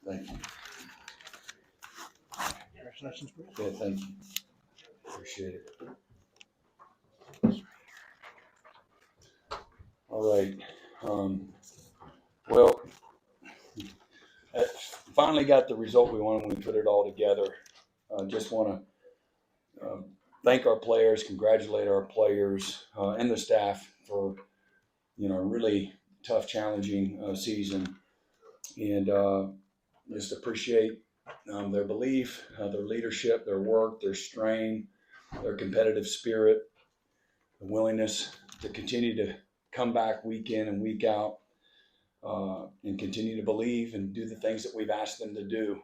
Thank you. Congratulations, Brent. Yeah, thank you. Appreciate it. All right. Well, finally got the result we wanted when we put it all together. Just want to thank our players, congratulate our players and the staff for a really tough, challenging season, and just appreciate their belief, their leadership, their work, their strain, their competitive spirit, the willingness to continue to come back week in and week out, and continue to believe and do the things that we've asked them to do.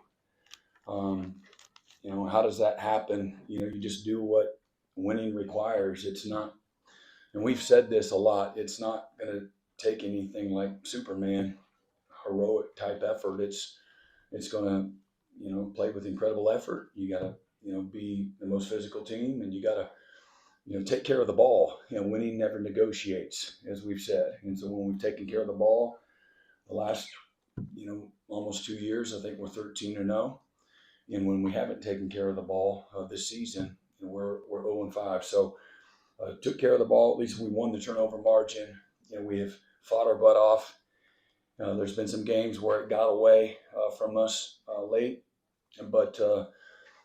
How does that happen? You just do what winning requires. It's not, and we've said this a lot, it's not going to take anything like Superman heroic type effort. It's going to, play with incredible effort. You got to, be the most physical team, and you got to, take care of the ball. Winning never negotiates, as we've said. And so when we've taken care of the ball, the last, almost 2 years, I think we're 13-0. And when we haven't taken care of the ball this season, we're 0-5. So took care of the ball. At least we won the turnover margin. We have fought our butt off. There's been some games where it got away from us late, but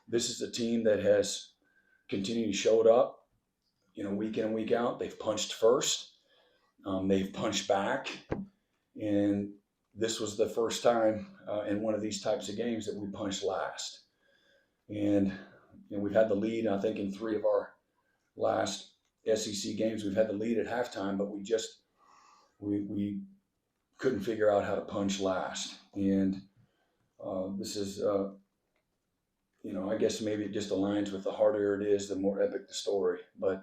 this is a team that has continued to show up, week in and week out. They've punched first. They've punched back. And this was the first time in one of these types of games that we punched last. And we've had the lead, I think, in 3 of our last SEC games. We've had the lead at halftime, but we couldn't figure out how to punch last. And this is, I guess maybe it just aligns with the harder it is, the more epic the story. But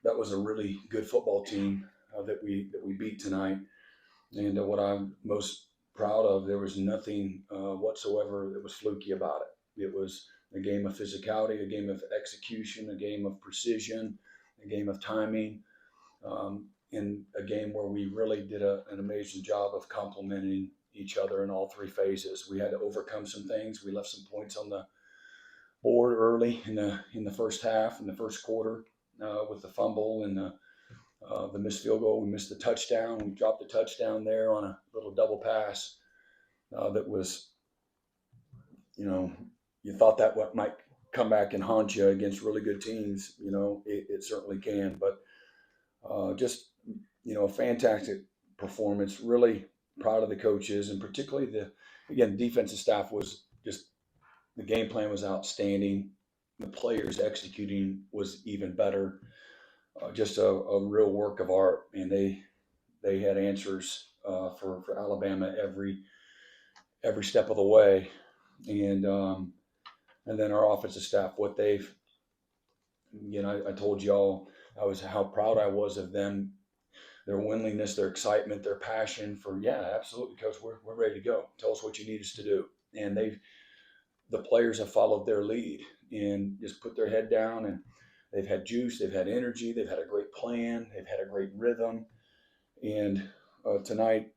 that was a really good football team that we beat tonight. And what I'm most proud of, there was nothing whatsoever that was fluky about it. It was a game of physicality, a game of execution, a game of precision, a game of timing, and a game where we really did an amazing job of complementing each other in all 3 phases. We had to overcome some things. We left some points on the board early in the first half, in the first quarter, with the fumble and the missed field goal. We missed the touchdown. We dropped the touchdown there on a little double pass that was, you thought that what might come back and haunt you against really good teams. It certainly can. But just, a fantastic performance. Really proud of the coaches, and particularly the defensive staff was just, the game plan was outstanding. The players executing was even better. Just a real work of art, and they had answers for Alabama every step of the way, and then our offensive staff, what they've, I told y'all how proud I was of them, their willingness, their excitement, their passion for, absolutely, coach, we're ready to go. Tell us what you need us to do, and the players have followed their lead and just put their head down, and they've had juice, they've had energy, they've had a great plan, they've had a great rhythm. And tonight,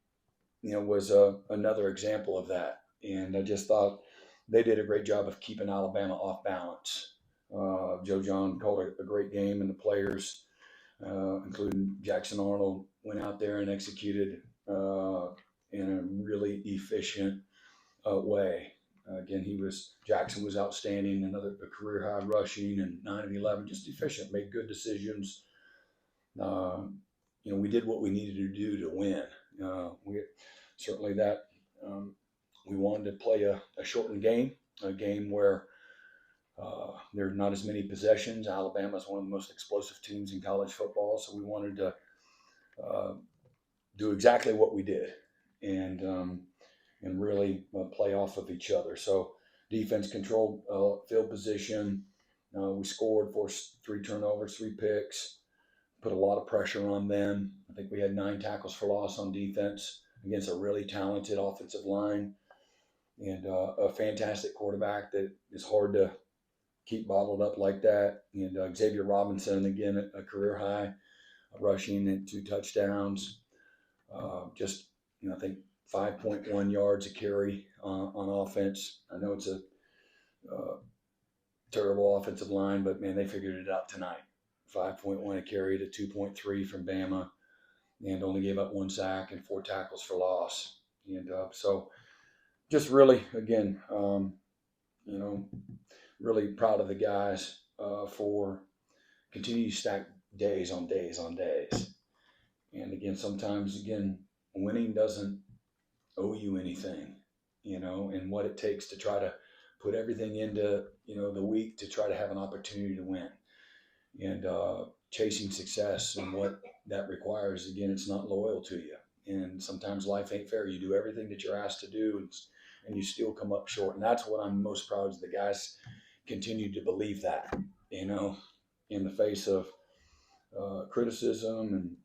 was another example of that. And I just thought they did a great job of keeping Alabama off balance. Joe John called a great game, and the players, including Jackson Arnold, went out there and executed in a really efficient way. Again, Jackson was outstanding, a career high rushing, and 9 of 11, just efficient, made good decisions. We did what we needed to do to win. We certainly that we wanted to play a shortened game, a game where there's not as many possessions. Alabama is one of the most explosive teams in college football, so we wanted to do exactly what we did, and really play off of each other. So defense controlled field position. We scored, forced 3 turnovers, 3 picks, put a lot of pressure on them. I think we had 9 tackles for loss on defense against a really talented offensive line, and a fantastic quarterback that is hard to keep bottled up like that. And Xavier Robinson, again, a career high rushing and 2 touchdowns. I think 5.1 yards a carry on offense. I know it's a terrible offensive line, but man, they figured it out tonight. 5.1 a carry to 2.3 from Bama, and only gave up 1 sack and 4 tackles for loss. And so just really, again, really proud of the guys for continuing to stack days on days on days. And again, sometimes, winning doesn't owe you anything, and what it takes to try to put everything into, the week to try to have an opportunity to win. And chasing success and what that requires, again, it's not loyal to you. And sometimes life ain't fair. You do everything that you're asked to do, and you still come up short. And that's what I'm most proud of. The guys continue to believe that, in the face of criticism and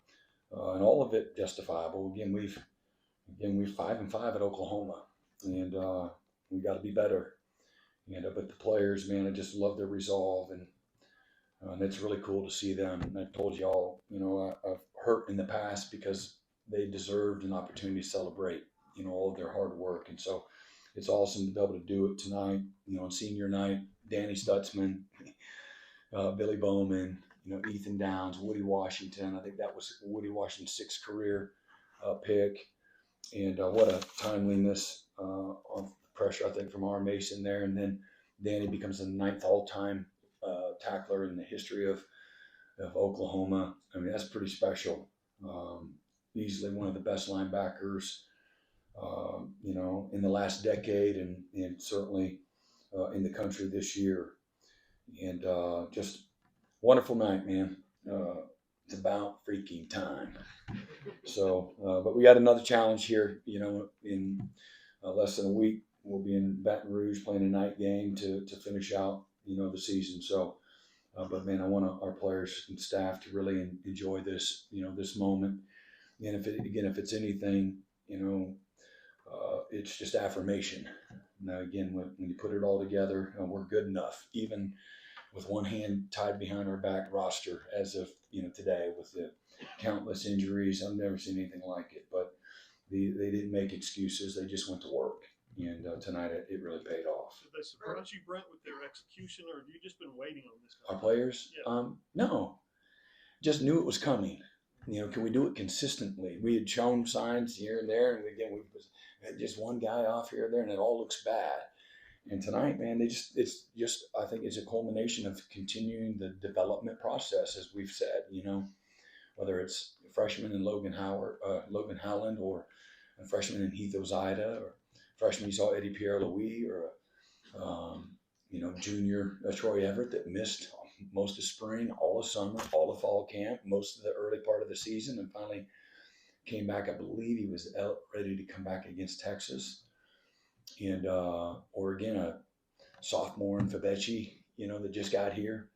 all of it justifiable. Again, we're 5-5 at Oklahoma, and we got to be better. But the players, man, I just love their resolve, and it's really cool to see them. And I told y'all, I've hurt in the past because they deserved an opportunity to celebrate, all of their hard work. And so it's awesome to be able to do it tonight, on senior night. Danny Stutzman, Billy Bowman, Ethan Downs, Woody Washington. I think that was Woody Washington's 6th career pick. And what a timeliness of pressure, I think, from R. Mason there. And then Danny becomes the 9th all-time tackler in the history of Oklahoma. I mean, that's pretty special. Easily one of the best linebackers, in the last decade, and certainly in the country this year. And just wonderful night, man. It's about freaking time. So, but we got another challenge here, in less than a week. We'll be in Baton Rouge playing a night game to finish out, the season. So, but man, I want our players and staff to really enjoy this, this moment. And if it's anything, it's just affirmation. Now, again, when you put it all together, we're good enough, even with one hand tied behind our back roster as of, today, with the countless injuries. I've never seen anything like it, but they didn't make excuses. They just went to work. And tonight it really paid off. Did they surprise you, Brent, with their execution, or have you just been waiting on this? Our players? Yeah. No, just knew it was coming. Can we do it consistently? We had shown signs here and there, and again, we had just one guy off here or there, and it all looks bad. And tonight, man, it's just I think it's a culmination of continuing the development process, as we've said. Whether it's a freshman in Logan Howland, or a freshman in Heath Ozida, or freshman you saw Eddie Pierre-Louis, or junior Troy Everett that missed most of spring, all of summer, all of fall camp, most of the early part of the season, and finally came back. I believe he was ready to come back against Texas. And or again, a sophomore in Fabechi, that just got here.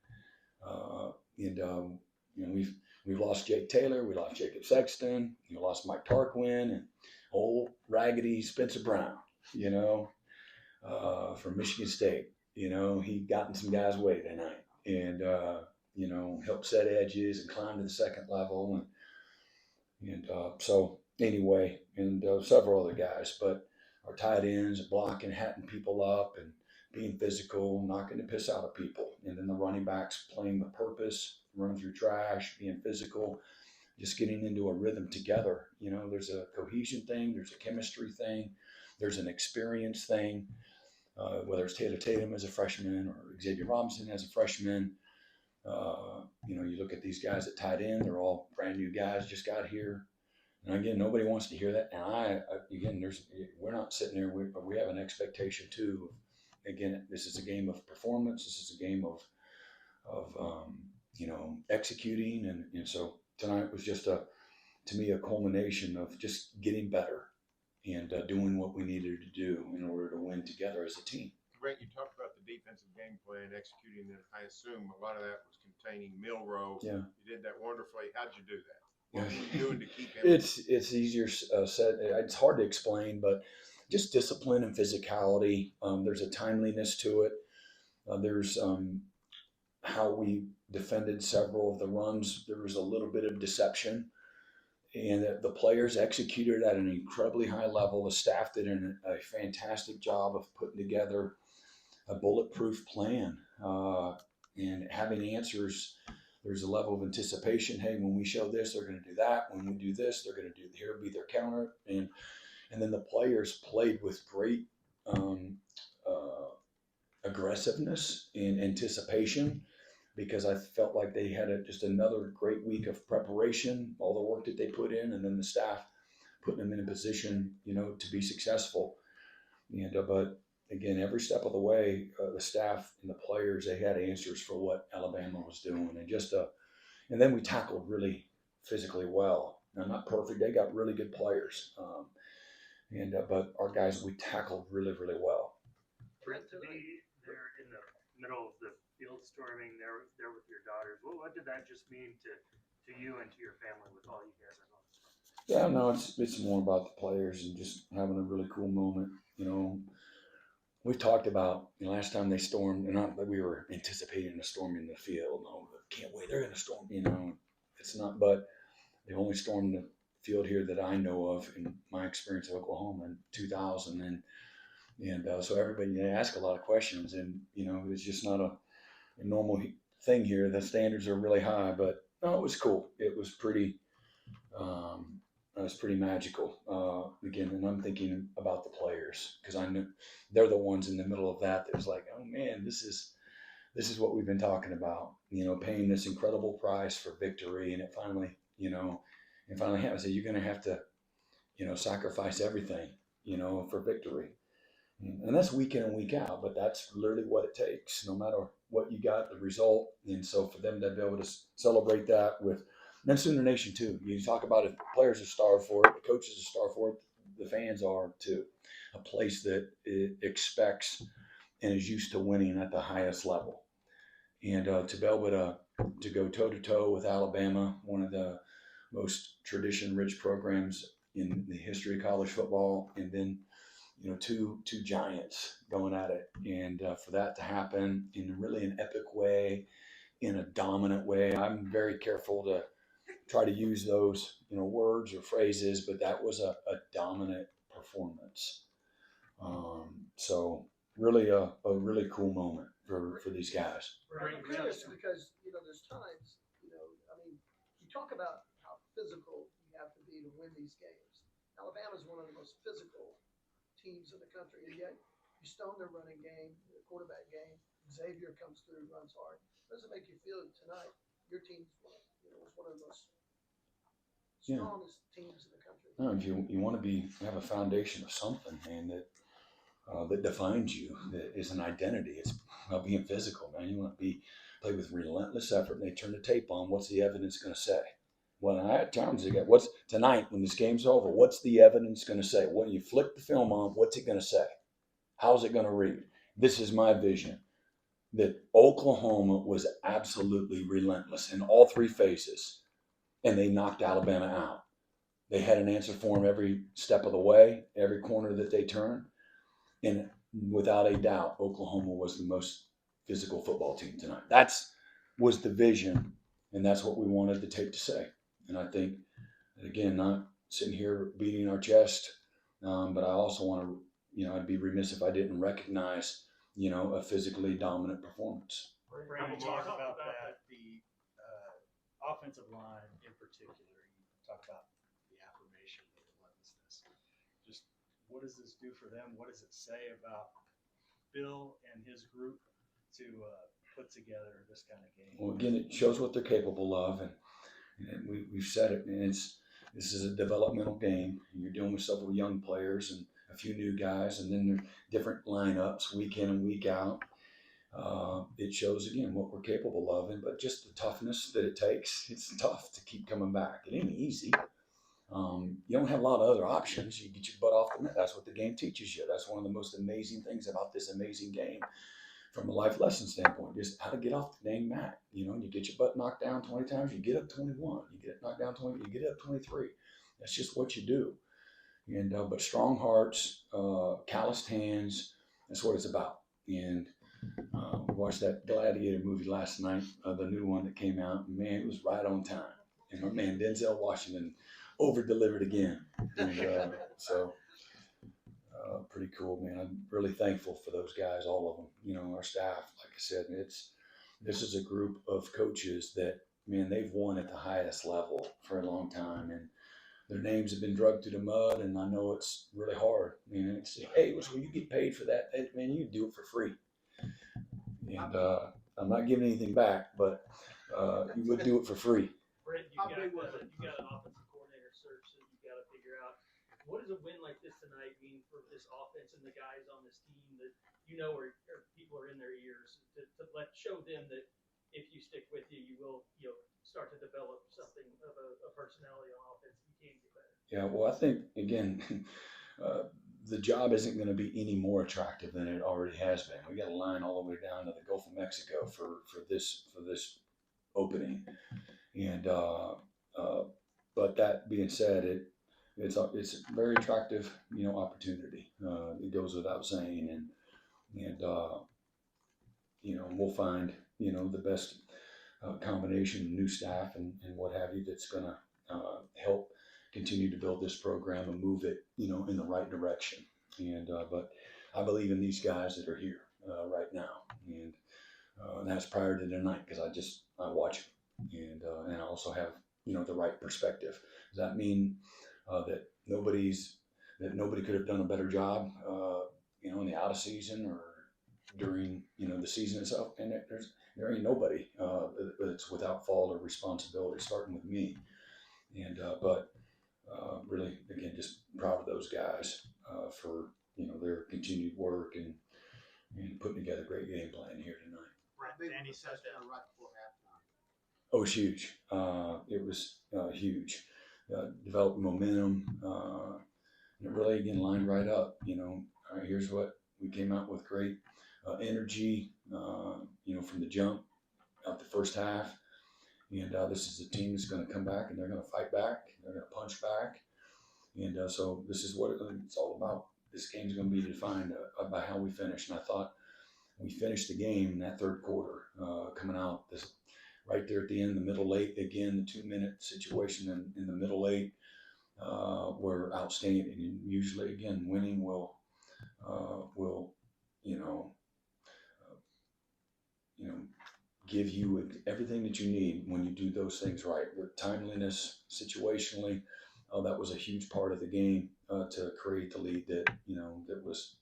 We've lost Jake Taylor, we lost Jacob Sexton, we lost Mike Tarquin, and old raggedy Spencer Brown, from Michigan State. He got in some guys' way tonight, and helped set edges and climb to the second level, and so anyway, and several other guys, but our tight ends blocking, hatting people up, and being physical, knocking the piss out of people, and then the running backs playing with purpose, running through trash, being physical, just getting into a rhythm together. There's a cohesion thing, there's a chemistry thing, there's an experience thing. Whether it's Taylor Tatum as a freshman or Xavier Robinson as a freshman, you look at these guys at tight end; they're all brand new guys, just got here. And again, nobody wants to hear that. And we're not sitting there. We have an expectation too. Again, this is a game of performance. This is a game of executing, and so tonight was just to me a culmination of just getting better and doing what we needed to do in order to win together as a team. Brent, you talked about the defensive game plan, executing it. I assume a lot of that was containing Milroe. Yeah. You did that wonderfully. How'd you do that? What were you doing to keep him? It's easier said. It's hard to explain, but just discipline and physicality. There's a timeliness to it. There's how we defended several of the runs. There was a little bit of deception, and the players executed at an incredibly high level. The staff did a fantastic job of putting together a bulletproof plan and having answers. There's a level of anticipation. Hey, when we show this, they're going to do that. When we do this, they're going to do here be their counter. And then the players played with great aggressiveness and anticipation, because I felt like they had just another great week of preparation, all the work that they put in, and then the staff putting them in a position, to be successful. And but again, every step of the way, the staff and the players, they had answers for what Alabama was doing, and then we tackled really physically well. Now, not perfect; they got really good players, but our guys, we tackled really, really well. Brent, to be there in the middle of the field storming, there with your daughters, what did that just mean to you and to your family with all you guys are going through? Yeah, no, it's more about the players and just having a really cool moment. We've talked about last time they stormed, and not that we were anticipating a storm in the field. No, can't wait, they're going to storm. It's not, but they only stormed the field here that I know of in my experience of Oklahoma in 2000, and so everybody, they ask a lot of questions, and it's just not a normal thing here. The standards are really high, but no, it was cool. It was pretty. It was pretty magical. Again, and I'm thinking about the players, because I knew they're the ones in the middle of that. That was like, oh man, this is what we've been talking about. Paying this incredible price for victory, and it finally, happens. So you're going to have to, sacrifice everything, for victory. And that's week in and week out, but that's literally what it takes, no matter what you got, the result. And so for them to be able to celebrate that with, and then Sooner Nation too. You talk about it, players are starved for it, the coaches are starved for it, the fans are too. A place that expects and is used to winning at the highest level. And to be able to go toe-to-toe with Alabama, one of the most tradition-rich programs in the history of college football, and then two giants going at it, and for that to happen in really an epic way, in a dominant way. I'm very careful to try to use those words or phrases, but that was a dominant performance. So really a really cool moment for these guys. I'm curious because there's times you talk about how physical you have to be to win these games. Alabama's one of the most physical teams in the country, and yet you stone their running game, the quarterback game. Xavier comes through, runs hard. How does it make you feel tonight? Your team was one of the most strongest teams in the country. No, if you want to have a foundation of something, man, that defines you, that is an identity. It's about being physical, man. You want to play with relentless effort, and they turn the tape on. What's the evidence going to say? Well, I had times they got, what's tonight when this game's over, what's the evidence going to say? When you flick the film on, what's it going to say? How's it going to read? This is my vision, that Oklahoma was absolutely relentless in all three phases, and they knocked Alabama out. They had an answer for them every step of the way, every corner that they turned, and without a doubt, Oklahoma was the most physical football team tonight. Was the vision, and that's what we wanted the tape to say. And I think, again, not sitting here beating our chest, but I also want to, I'd be remiss if I didn't recognize, a physically dominant performance. Brent, you talk about that, the offensive line in particular. You talk about the affirmation, the relentlessness. Just what does this do for them? What does it say about Bill and his group to put together this kind of game? Well, again, it shows what they're capable of, and we've said it, and this is a developmental game. You're dealing with several young players and a few new guys, and then there are different lineups week in and week out. It shows, again, what we're capable of, but just the toughness that it takes. It's tough to keep coming back. It ain't easy. You don't have a lot of other options. You get your butt off the mat. That's what the game teaches you. That's one of the most amazing things about this amazing game from a life lesson standpoint, just how to get off the dang mat. You get your butt knocked down 20 times, you get up 21. You get knocked down 20, you get up 23. That's just what you do. And but strong hearts, calloused hands, that's what it's about. And we watched that Gladiator movie last night, the new one that came out. Man, it was right on time. And our man Denzel Washington over delivered again. And, so pretty cool, man. I'm really thankful for those guys, all of them. You know, our staff, like I said, this is a group of coaches that, man, they've won at the highest level for a long time, and their names have been dragged through the mud. And I know it's really hard. You know, it's, hey, when you get paid for that, man, you do it for free. And I'm not giving anything back, but you would do it for free. Brent, you got an offensive coordinator search that you got to figure out. What does a win like this tonight mean for this offense and the guys on this team that or people are in their ears to show them that if you stick with you will start to develop something of a personality on offense. You can get better. Yeah, well, I think again, the job isn't going to be any more attractive than it already has been. We got a line all the way down to the Gulf of Mexico for this opening, and but that being said, it's a very attractive opportunity. It goes without saying, and we'll find the best combination of new staff and what have you that's going to help continue to build this program and move it in the right direction. And but I believe in these guys that are here right now, and that's prior to tonight because I watch them, and I also have the right perspective. Does that mean that nobody could have done a better job in the out of season or during the season itself? And there ain't nobody that's without fault or responsibility, starting with me. And but really, again, just proud of those guys for their continued work and putting together a great game plan here tonight. Danny said that right before halftime. Oh, it's huge. It was huge. Developed momentum. And it really, again, lined right up. Here's what we came out with: great energy. From the jump out the first half. And this is a team that's going to come back and they're going to fight back. They're going to punch back. And so this is what it's all about. This game's going to be defined by how we finish. And I thought we finished the game in that third quarter, coming out right there at the end, the middle eight. Again, the 2-minute situation in the middle eight were outstanding. And usually, again, winning will give you everything that you need when you do those things right. With timeliness, situationally, that was a huge part of the game to create the lead that was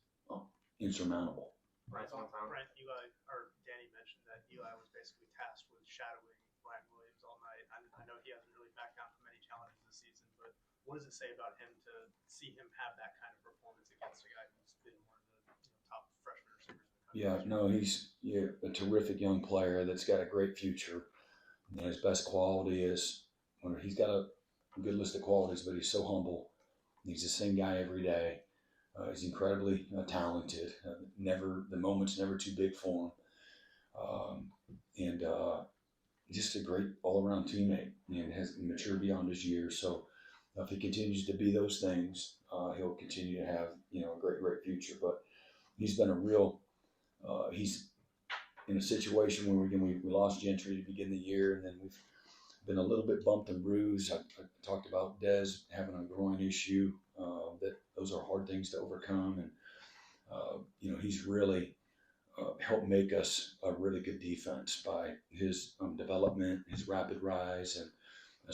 insurmountable. Brent, Eli, or Danny mentioned that Eli was basically tasked with shadowing Brian Williams all night. I know he hasn't really backed down from many challenges this season, but what does it say about him to see him have that kind of performance against a guy who's been one of the top freshman receivers in the country? Yeah, no, he's a terrific young player that's got a great future. And his best quality is he's got a good list of qualities, but he's so humble. He's the same guy every day. He's incredibly talented. The moment's never too big for him. And just a great all-around teammate and has matured beyond his years. So if he continues to be those things, he'll continue to have a great future. But he's been a real he's in a situation where we lost Gentry to begin the year, and then we've been a little bit bumped and bruised. I talked about Dez having a groin issue. That those are hard things to overcome, and he's really helped make us a really good defense by his development, his rapid rise, and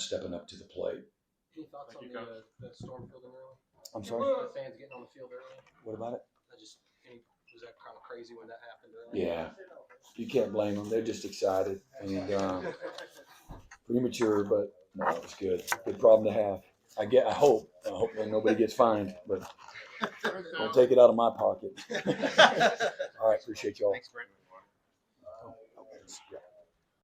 stepping up to the plate. Any thoughts on the storm fielding early? I'm sorry? The fans getting on the field early? What about it? Was that kind of crazy when that happened early? Yeah, you can't blame them. They're just excited and premature, but no, it was good. Good problem to have. I hope that nobody gets fined, but don't take it out of my pocket. All right, appreciate y'all. Thanks, Brent. Yeah.